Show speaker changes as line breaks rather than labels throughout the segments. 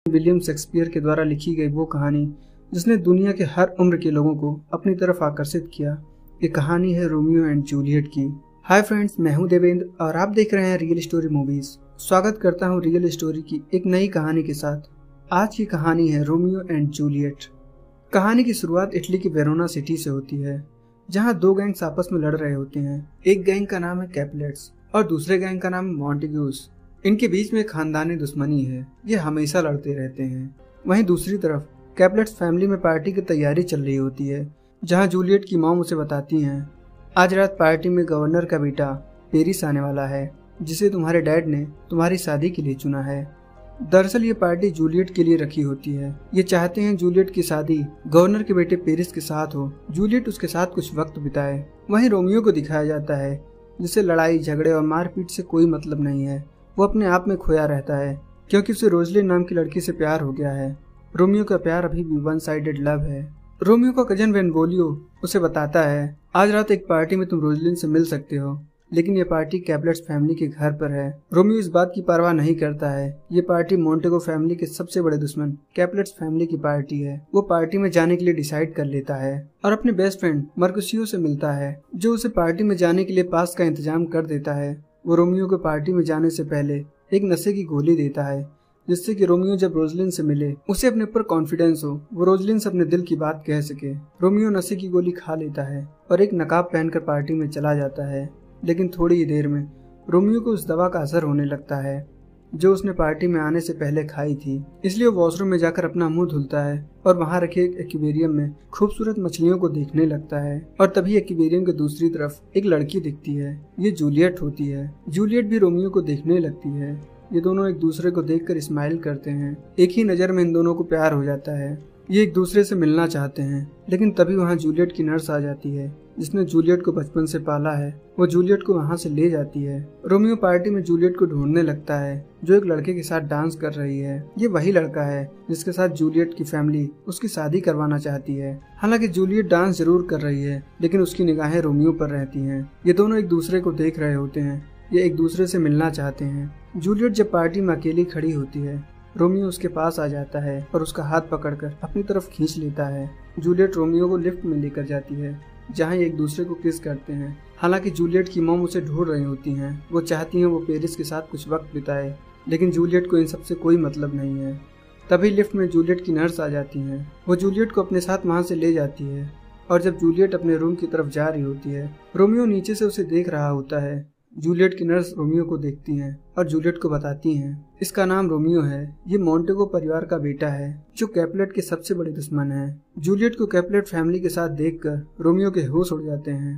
William Shakespeare के द्वारा लिखी गई वो कहानी जिसने दुनिया के हर उम्र के लोगों को अपनी तरफ आकर्षित किया। ये कहानी है रोमियो एंड जूलियट की। हाय फ्रेंड्स, मैं हूं देवेंद्र और आप देख रहे हैं रियल स्टोरी मूवीज। स्वागत करता हूं रियल स्टोरी की एक नई कहानी के साथ। आज की कहानी है रोमियो एंड जूलियट। कहानी की शुरुआत इटली की वेरोना सिटी से होती है, जहां दो गैंग्स आपस में लड़ रहे होते हैं। एक गैंग का नाम है कैपुलेट्स और दूसरे गैंग का नाम है मॉन्टेग्यूस। इनके बीच में खानदानी दुश्मनी है, ये हमेशा लड़ते रहते हैं। वहीं दूसरी तरफ कैपुलेट्स फैमिली में पार्टी की तैयारी चल रही होती है, जहां जूलियट की मॉम उसे बताती हैं, आज रात पार्टी में गवर्नर का बेटा पेरिस आने वाला है, जिसे तुम्हारे डैड ने तुम्हारी शादी के लिए चुना है। दरअसल ये पार्टी जूलियट के लिए रखी होती है। ये चाहते हैं जूलियट की शादी गवर्नर के बेटे पेरिस के साथ हो, जूलियट उसके साथ कुछ वक्त बिताए। वहीं रोमियो को दिखाया जाता है, जिसे लड़ाई झगड़े और मारपीट से कोई मतलब नहीं है। वो अपने आप में खोया रहता है क्योंकि उसे रोजलिन नाम की लड़की से प्यार हो गया है। रोमियो का प्यार अभी भी वन साइडेड लव है। रोमियो का कजन बेनवोलियो उसे बताता है, आज रात एक पार्टी में तुम रोजलिन से मिल सकते हो, लेकिन ये पार्टी कैपुलेट्स फैमिली के घर पर है। रोमियो इस बात की परवाह नहीं करता है। ये पार्टी मोंटेगो फैमिली के सबसे बड़े दुश्मन कैपुलेट्स फैमिली की पार्टी है। वो पार्टी में जाने के लिए डिसाइड कर लेता है और अपने बेस्ट फ्रेंड मर्कुसियो से मिलता है, जो उसे पार्टी में जाने के लिए पास का इंतजाम कर देता है। वो रोमियो को पार्टी में जाने से पहले एक नशे की गोली देता है, जिससे कि रोमियो जब रोजलिन से मिले उसे अपने ऊपर कॉन्फिडेंस हो, वो रोजलिन से अपने दिल की बात कह सके। रोमियो नशे की गोली खा लेता है और एक नकाब पहनकर पार्टी में चला जाता है। लेकिन थोड़ी ही देर में रोमियो को उस दवा का असर होने लगता है जो उसने पार्टी में आने से पहले खाई थी। इसलिए वो वॉशरूम में जाकर अपना मुंह धुलता है और वहां रखे एक एक्वेरियम में खूबसूरत मछलियों को देखने लगता है। और तभी एक्वेरियम के दूसरी तरफ एक लड़की दिखती है। ये जूलियट होती है। जूलियट भी रोमियो को देखने लगती है। ये दोनों एक दूसरे को देखकर स्माइल करते हैं। एक ही नजर में इन दोनों को प्यार हो जाता है। ये एक दूसरे से मिलना चाहते हैं, लेकिन तभी वहाँ जूलियट की नर्स आ जाती है, जिसने जूलियट को बचपन से पाला है। वो जूलियट को वहाँ से ले जाती है। रोमियो पार्टी में जूलियट को ढूंढने लगता है, जो एक लड़के के साथ डांस कर रही है। ये वही लड़का है जिसके साथ जूलियट की फैमिली उसकी शादी करवाना चाहती है। हालांकि जूलियट डांस जरूर कर रही है, लेकिन उसकी निगाहें रोमियो पर रहती हैं। ये दोनों एक दूसरे को देख रहे होते हैं। ये एक दूसरे से मिलना चाहते हैं। जूलियट जब पार्टी में अकेली खड़ी होती है, रोमियो उसके पास आ जाता है और उसका हाथ पकड़कर अपनी तरफ खींच लेता है। जूलियट रोमियो को लिफ्ट में लेकर जाती है, जहां ये एक दूसरे को किस करते हैं। हालांकि जूलियट की मॉम उसे ढूंढ रही होती हैं। वो चाहती हैं वो पेरिस के साथ कुछ वक्त बिताए, लेकिन जूलियट को इन सब से कोई मतलब नहीं है। तभी लिफ्ट में जूलियट की नर्स आ जाती है। वो जूलियट को अपने साथ वहां से ले जाती है और जब जूलियट अपने रूम की तरफ जा रही होती है, रोमियो नीचे से उसे देख रहा होता है। जूलियट की नर्स रोमियो को देखती हैं और जूलियट को बताती हैं, इसका नाम रोमियो है। ये मोंटेगो परिवार का बेटा है, जो कैपुलेट के सबसे बड़े दुश्मन है। जूलियट को कैपुलेट फैमिली के साथ देखकर रोमियो के होश उड़ जाते हैं।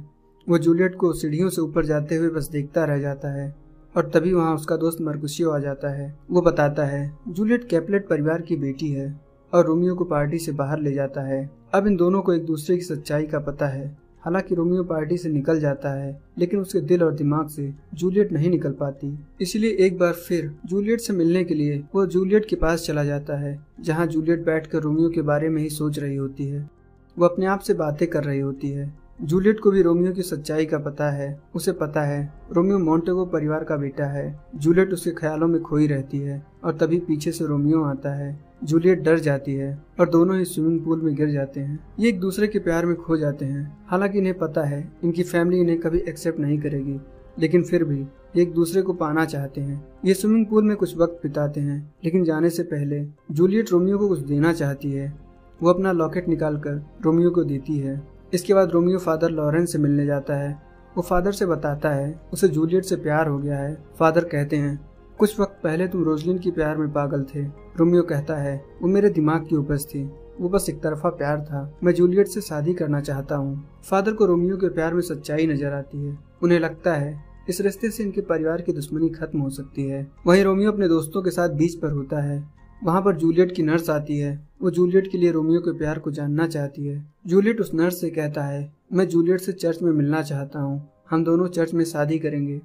वो जूलियट को सीढ़ियों से ऊपर जाते हुए बस देखता रह जाता है और तभी वहाँ उसका दोस्त मर्कुसियो आ जाता है। वो बताता है जूलियट कैपुलेट परिवार की बेटी है और रोमियो को पार्टी से बाहर ले जाता है। अब इन दोनों को एक दूसरे की सच्चाई का पता है। हालांकि रोमियो पार्टी से निकल जाता है, लेकिन उसके दिल और दिमाग से जूलियट नहीं निकल पाती। इसलिए एक बार फिर जूलियट से मिलने के लिए वो जूलियट के पास चला जाता है, जहां जूलियट बैठकर रोमियो के बारे में ही सोच रही होती है। वो अपने आप से बातें कर रही होती है। जूलियट को भी रोमियो की सच्चाई का पता है। उसे पता है रोमियो मोंटेगो परिवार का बेटा है। जूलियट उसके ख्यालों में खोई रहती है और तभी पीछे से रोमियो आता है। जूलियट डर जाती है और दोनों ही स्विमिंग पूल में गिर जाते हैं। ये एक दूसरे के प्यार में खो जाते हैं। हालांकि इन्हें पता है इनकी फैमिली इन्हें कभी एक्सेप्ट नहीं करेगी, लेकिन फिर भी ये एक दूसरे को पाना चाहते हैं। ये स्विमिंग पूल में कुछ वक्त बिताते हैं, लेकिन जाने से पहले जूलियट रोमियो को कुछ देना चाहती है। वो अपना लॉकेट निकालकर रोमियो को देती है। इसके बाद रोमियो फादर लॉरेंस से मिलने जाता है। वो फादर से बताता है उसे जूलियट से प्यार हो गया है। फादर कहते हैं, कुछ वक्त पहले तुम रोजलिन की प्यार में पागल थे। रोमियो कहता है, वो मेरे दिमाग की उपज थी, वो बस एक तरफा प्यार था। मैं जूलियट से शादी करना चाहता हूँ। फादर को रोमियो के प्यार में सच्चाई नजर आती है। उन्हें लगता है इस रिश्ते से इनके परिवार की दुश्मनी खत्म हो सकती है। वहीं रोमियो अपने दोस्तों के साथ बीच पर होता है। वहाँ पर जूलियट की नर्स आती है। वो जूलियट के लिए रोमियो के प्यार को जानना चाहती है। जूलियट उस नर्स से कहता है, मैं जूलियट से चर्च में मिलना चाहता हूँ, हम दोनों चर्च में शादी करेंगे।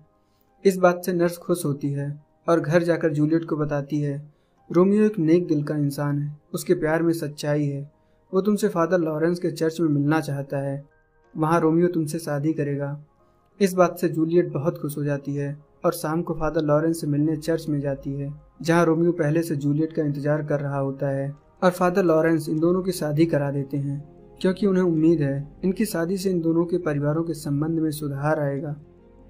इस बात से नर्स खुश होती है और घर जाकर जूलियट को बताती है, रोमियो एक नेक दिल का इंसान है, उसके प्यार में सच्चाई है। वो तुमसे फादर लॉरेंस के चर्च में मिलना चाहता है, वहाँ रोमियो तुमसे शादी करेगा। इस बात से जूलियट बहुत खुश हो जाती है और शाम को फादर लॉरेंस से मिलने चर्च में जाती है। जहाँ रोमियो पहले से जूलियट का इंतजार कर रहा होता है और फादर लॉरेंस इन दोनों की शादी करा देते हैं, क्योंकि उन्हें उम्मीद है इनकी शादी से इन दोनों के परिवारों के संबंध में सुधार आएगा।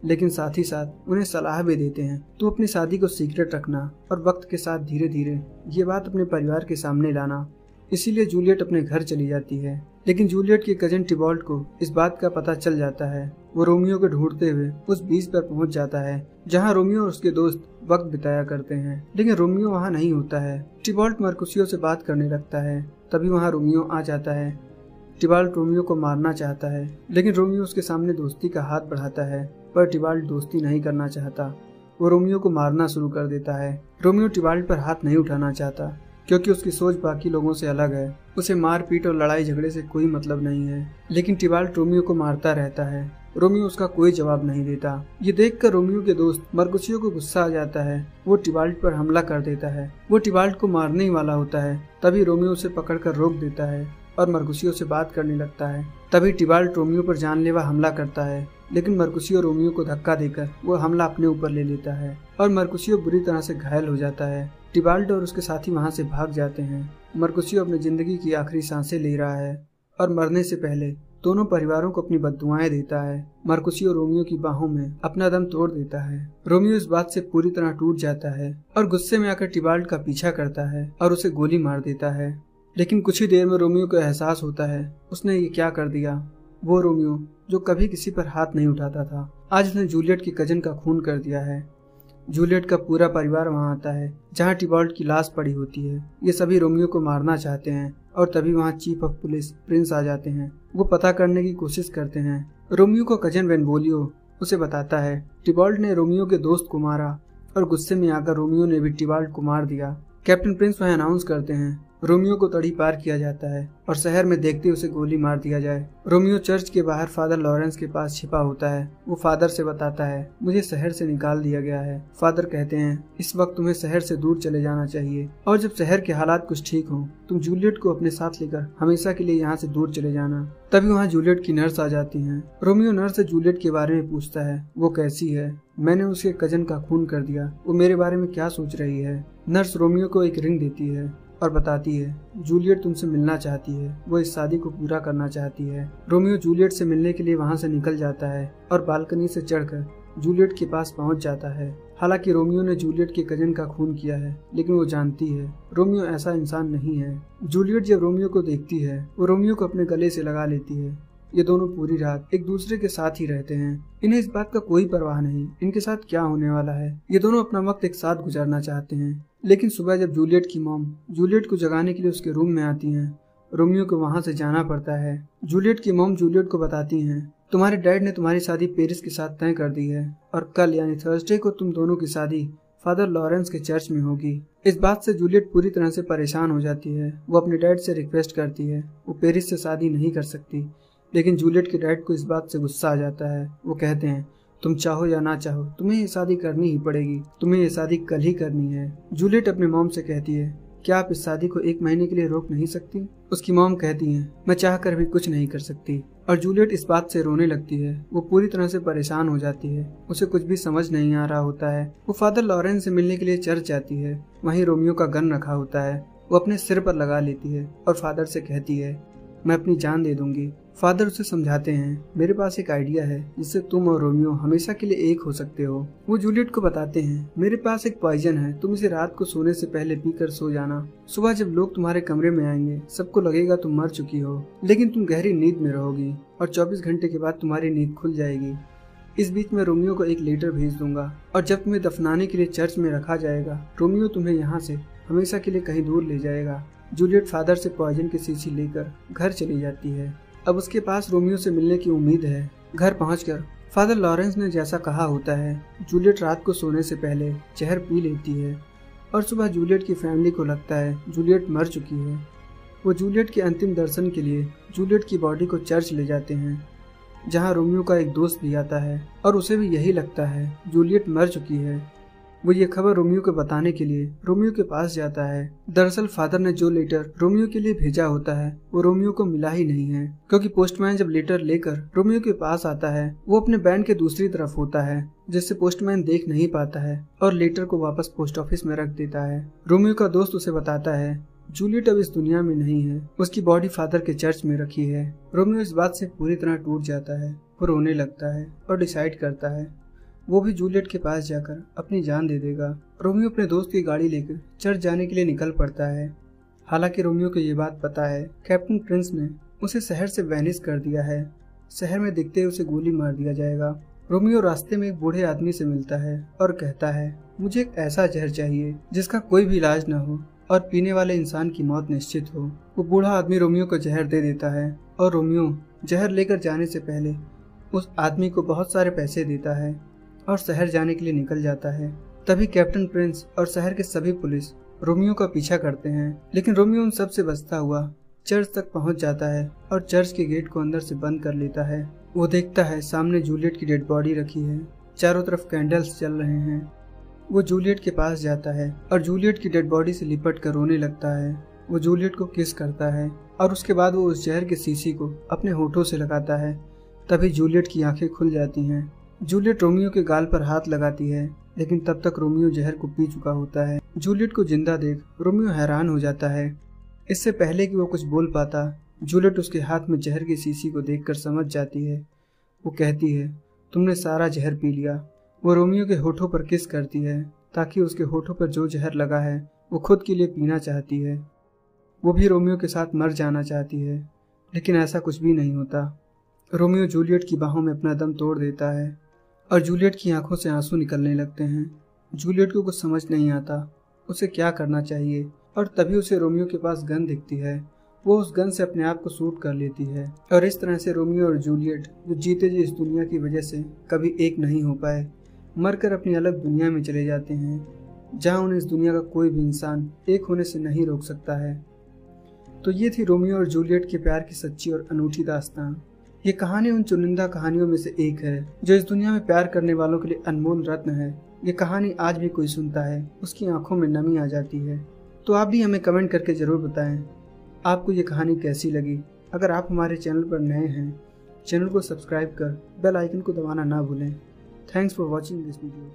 लेकिन साथ ही साथ उन्हें सलाह भी देते हैं, तुम अपनी शादी को सीक्रेट रखना और वक्त के साथ धीरे धीरे ये बात अपने परिवार के सामने लाना। इसीलिए जूलियट अपने घर चली जाती है। लेकिन जूलियट के कजन टिबॉल्ट को इस बात का पता चल जाता है। वो रोमियो को ढूंढते हुए उस बीच पर पहुंच जाता है जहां रोमियो और उसके दोस्त वक्त बिताया करते हैं, लेकिन रोमियो वहां नहीं होता है। टिबॉल्ट मर्कुसियो से बात करने लगता है, तभी वहां रोमियो आ जाता है। टिबॉल्ट रोमियो को मारना चाहता है, लेकिन रोमियो उसके सामने दोस्ती का हाथ बढ़ाता है, पर टिबॉल्ट दोस्ती नहीं करना चाहता। वो रोमियो को मारना शुरू कर देता है। रोमियो टिबॉल्ट पर हाथ नहीं उठाना चाहता, क्योंकि उसकी सोच बाकी लोगों से अलग है। उसे मारपीट और लड़ाई झगड़े से कोई मतलब नहीं है। लेकिन टिबॉल्ट रोमियो को मारता रहता है। रोमियो उसका कोई जवाब नहीं देता। ये देखकर रोमियो के दोस्त मर्कुसियो को गुस्सा आ जाता है। वो टिबॉल्ट पर हमला कर देता है। वो टिबॉल्ट को मारने ही वाला होता है, तभी रोमियो उसे पकड़कर रोक देता है और मर्कुसियो से बात करने लगता है। तभी टिबॉल्ट रोमियो पर जानलेवा हमला करता है, लेकिन मर्कुसियो रोमियो को धक्का देकर वो हमला अपने ऊपर ले लेता है और मर्कुसियो बुरी तरह से घायल हो जाता है। टिबॉल्ट और उसके साथी वहां से भाग जाते हैं। मर्कुसियो अपनी जिंदगी की आखिरी सांसें ले रहा है और मरने से पहले दोनों परिवारों को अपनी बद्दुआएं देता है। मर्कुसियो रोमियो की बाहों में अपना दम तोड़ देता है। रोमियो इस बात से पूरी तरह टूट जाता है और गुस्से में आकर टिबॉल्ट का पीछा करता है और उसे गोली मार देता है। लेकिन कुछ ही देर में रोमियो को एहसास होता है उसने ये क्या कर दिया। वो रोमियो जो कभी किसी पर हाथ नहीं उठाता था, आज उसने जूलियट की कजन का खून कर दिया है। जूलियट का पूरा परिवार वहां आता है जहां टिबॉल्ट की लाश पड़ी होती है। ये सभी रोमियो को मारना चाहते हैं और तभी वहां चीफ ऑफ पुलिस प्रिंस आ जाते हैं। वो पता करने की कोशिश करते हैं। रोमियो को कजन बेनवोलियो उसे बताता है टिबॉल्ट ने रोमियो के दोस्त को मारा और गुस्से में आकर रोमियो ने भी टिबॉल्ट को मार दिया। कैप्टन प्रिंस वह अनाउंस करते हैं रोमियो को तड़ी पार किया जाता है और शहर में देखते उसे गोली मार दिया जाए। रोमियो चर्च के बाहर फादर लॉरेंस के पास छिपा होता है। वो फादर से बताता है मुझे शहर से निकाल दिया गया है। फादर कहते हैं इस वक्त तुम्हें शहर से दूर चले जाना चाहिए और जब शहर के हालात कुछ ठीक हों तुम जूलियट को अपने साथ लेकर हमेशा के लिए यहाँ से दूर चले जाना। तभी वहाँ जूलियट की नर्स आ जाती है। रोमियो नर्स से जूलियट के बारे में पूछता है वो कैसी है, मैंने उसके कजन का खून कर दिया, वो मेरे बारे में क्या सोच रही है। नर्स रोमियो को एक रिंग देती है और बताती है जूलियट तुमसे मिलना चाहती है, वो इस शादी को पूरा करना चाहती है। रोमियो जूलियट से मिलने के लिए वहां से निकल जाता है और बालकनी से चढ़कर जूलियट के पास पहुंच जाता है। हालांकि रोमियो ने जूलियट के कजन का खून किया है, लेकिन वो जानती है रोमियो ऐसा इंसान नहीं है। जूलियट जब रोमियो को देखती है वो रोमियो को अपने गले से लगा लेती है। ये दोनों पूरी रात एक दूसरे के साथ ही रहते हैं। इन्हें इस बात का कोई परवाह नहीं इनके साथ क्या होने वाला है। ये दोनों अपना वक्त एक साथ गुजारना चाहते हैं। लेकिन सुबह जब जूलियट की मॉम जूलियट को जगाने के लिए उसके रूम में आती हैं, रोमियो को वहां से जाना पड़ता है। जूलियट की मॉम जूलियट को बताती हैं तुम्हारे डैड ने तुम्हारी शादी पेरिस के साथ तय कर दी है और कल यानी थर्सडे को तुम दोनों की शादी फादर लॉरेंस के चर्च में होगी। इस बात से जूलियट पूरी तरह से परेशान हो जाती है। वो अपने डैड से रिक्वेस्ट करती है वो पेरिस से शादी नहीं कर सकती, लेकिन जूलियट के डैड को इस बात से गुस्सा आ जाता है। वो कहते हैं तुम चाहो या ना चाहो तुम्हें ये शादी करनी ही पड़ेगी, तुम्हें ये शादी कल ही करनी है। जूलियट अपने मॉम से कहती है क्या आप इस शादी को 1 महीने के लिए रोक नहीं सकती। उसकी मॉम कहती है मैं चाह कर भी कुछ नहीं कर सकती और जूलियट इस बात से रोने लगती है। वो पूरी तरह से परेशान हो जाती है। उसे कुछ भी समझ नहीं आ रहा होता है। वो फादर लॉरेंस से मिलने के लिए चर्च जाती है। वहीं रोमियो का गन रखा होता है। वो अपने सिर पर लगा लेती है और फादर से कहती है मैं अपनी जान दे दूंगी। फादर उसे समझाते हैं मेरे पास एक आइडिया है जिससे तुम और रोमियो हमेशा के लिए एक हो सकते हो। वो जूलियट को बताते हैं मेरे पास एक पॉइजन है, तुम इसे रात को सोने से पहले पीकर सो जाना। सुबह जब लोग तुम्हारे कमरे में आएंगे सबको लगेगा तुम मर चुकी हो, लेकिन तुम गहरी नींद में रहोगी और 24 घंटे के बाद तुम्हारी नींद खुल जाएगी। इस बीच में रोमियो को एक लेटर भेज दूंगा और जब तुम्हें दफनाने के लिए चर्च में रखा जाएगा रोमियो तुम्हें यहाँ से हमेशा के लिए कहीं दूर ले जाएगा। जूलियट फादर से पॉइजन की शीशी लेकर घर चली जाती है। अब उसके पास रोमियो से मिलने की उम्मीद है। घर पहुंचकर फादर लॉरेंस ने जैसा कहा होता है जूलियट रात को सोने से पहले जहर पी लेती है और सुबह जूलियट की फैमिली को लगता है जूलियट मर चुकी है। वो जूलियट के अंतिम दर्शन के लिए जूलियट की बॉडी को चर्च ले जाते हैं, जहां रोमियो का एक दोस्त भी आता है और उसे भी यही लगता है जूलियट मर चुकी है। वो ये खबर रोमियो को बताने के लिए रोमियो के पास जाता है। दरअसल फादर ने जो लेटर रोमियो के लिए भेजा होता है वो रोमियो को मिला ही नहीं है, क्योंकि पोस्टमैन जब लेटर लेकर रोमियो के पास आता है वो अपने बैंड के दूसरी तरफ होता है, जिससे पोस्टमैन देख नहीं पाता है और लेटर को वापस पोस्ट ऑफिस में रख देता है। रोमियो का दोस्त उसे बताता है जूलियट अब इस दुनिया में नहीं है, उसकी बॉडी फादर के चर्च में रखी है। रोमियो इस बात से पूरी तरह टूट जाता है, वो रोने लगता है और डिसाइड करता है वो भी जूलियट के पास जाकर अपनी जान दे देगा। रोमियो अपने दोस्त की गाड़ी लेकर चर्च जाने के लिए निकल पड़ता है। हालांकि रोमियो को ये बात पता है कैप्टन प्रिंस ने उसे शहर से वैनिश कर दिया है, शहर में दिखते ही उसे गोली मार दिया जाएगा। रोमियो रास्ते में एक बूढ़े आदमी से मिलता है और कहता है मुझे एक ऐसा जहर चाहिए जिसका कोई भी इलाज न हो और पीने वाले इंसान की मौत निश्चित हो। वो बूढ़ा आदमी रोमियो को जहर दे देता है और रोमियो जहर लेकर जाने से पहले उस आदमी को बहुत सारे पैसे देता है और शहर जाने के लिए निकल जाता है। तभी कैप्टन प्रिंस और शहर के सभी पुलिस रोमियो का पीछा करते हैं, लेकिन रोमियो उन सब से बचता हुआ चर्च तक पहुंच जाता है और चर्च के गेट को अंदर से बंद कर लेता है। वो देखता है सामने जूलियट की डेड बॉडी रखी है, चारों तरफ कैंडल्स जल रहे हैं। वो जूलियट के पास जाता है और जूलियट की डेड बॉडी से लिपट कर रोने लगता है। वो जूलियट को किस करता है और उसके बाद वो उस जहर के शीशी को अपने होठों से लगाता है। तभी जूलियट की आंखें खुल जाती हैं। जूलियट रोमियो के गाल पर हाथ लगाती है, लेकिन तब तक रोमियो जहर को पी चुका होता है। जूलियट को जिंदा देख रोमियो हैरान हो जाता है। इससे पहले कि वो कुछ बोल पाता, जूलियट उसके हाथ में जहर की शीशी को देखकर समझ जाती है। वो कहती है तुमने सारा जहर पी लिया। वो रोमियो के होठों पर किस करती है ताकि उसके होठों पर जो जहर लगा है वो खुद के लिए पीना चाहती है। वो भी रोमियो के साथ मर जाना चाहती है, लेकिन ऐसा कुछ भी नहीं होता। रोमियो जूलियट की बाहों में अपना दम तोड़ देता है और जूलियट की आंखों से आंसू निकलने लगते हैं। जूलियट को कुछ समझ नहीं आता उसे क्या करना चाहिए, और तभी उसे रोमियो के पास गन दिखती है। वो उस गन से अपने आप को शूट कर लेती है और इस तरह से रोमियो और जूलियट जो जीते जी इस दुनिया की वजह से कभी एक नहीं हो पाए, मरकर अपनी अलग दुनिया में चले जाते हैं, जहाँ उन्हें इस दुनिया का कोई भी इंसान एक होने से नहीं रोक सकता है। तो ये थी रोमियो और जूलियट के प्यार की सच्ची और अनूठी दास्तान। ये कहानी उन चुनिंदा कहानियों में से एक है जो इस दुनिया में प्यार करने वालों के लिए अनमोल रत्न है। ये कहानी आज भी कोई सुनता है उसकी आंखों में नमी आ जाती है। तो आप भी हमें कमेंट करके ज़रूर बताएं आपको ये कहानी कैसी लगी। अगर आप हमारे चैनल पर नए हैं, चैनल को सब्सक्राइब कर बेल आइकन को दबाना ना भूलें। Thanks for watching this video.